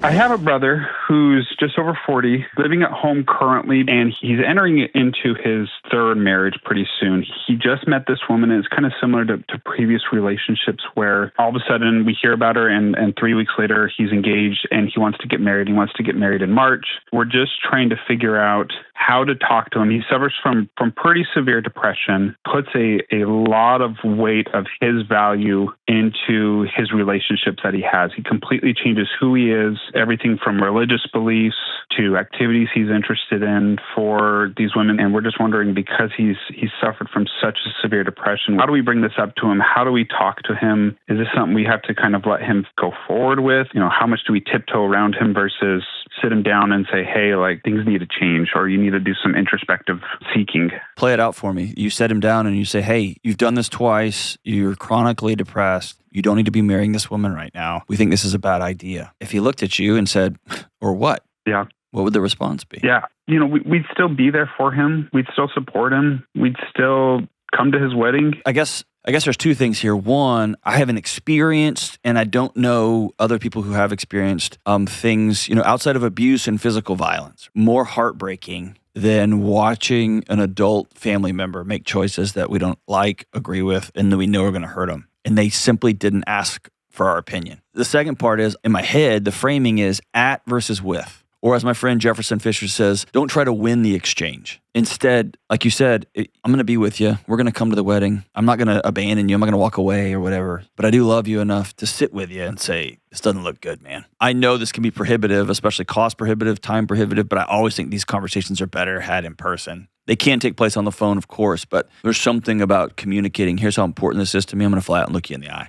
I have a brother who's just over 40, living at home currently, and he's entering into his third marriage pretty soon. He just met this woman, and it's kind of similar to previous relationships where all of a sudden we hear about her, and 3 weeks later he's engaged and he wants to get married. He wants to get married in March. We're just trying to figure out how to talk to him. He suffers from pretty severe depression, puts a lot of weight of his value into his relationships that he has. He completely changes who he is, everything from religious beliefs to activities he's interested in for these women. And we're just wondering, because he's suffered from such a severe depression, how do we bring this up to him? How do we talk to him? Is this something we have to kind of let him go forward with? How much do we tiptoe around him versus sit him down and say, hey, like, things need to change, or you need to do some introspective seeking? Play it out for me. You set him down and you say, hey, you've done this twice. You're chronically depressed. You don't need to be marrying this woman right now. We think this is a bad idea. If he looked at you and said, or what? Yeah. What would the response be? Yeah. We'd still be there for him. We'd still support him. We'd still come to his wedding. I guess there's two things here. One, I haven't experienced, and I don't know other people who have experienced things, outside of abuse and physical violence, more heartbreaking than watching an adult family member make choices that we don't like, agree with, and that we know are going to hurt them. And they simply didn't ask for our opinion. The second part is, in my head, the framing is at versus with. Or as my friend Jefferson Fisher says, don't try to win the exchange. Instead, like you said, I'm going to be with you. We're going to come to the wedding. I'm not going to abandon you. I'm not going to walk away or whatever. But I do love you enough to sit with you and say, this doesn't look good, man. I know this can be prohibitive, especially cost prohibitive, time prohibitive, but I always think these conversations are better had in person. They can take place on the phone, of course, but there's something about communicating, here's how important this is to me. I'm going to fly out and look you in the eye.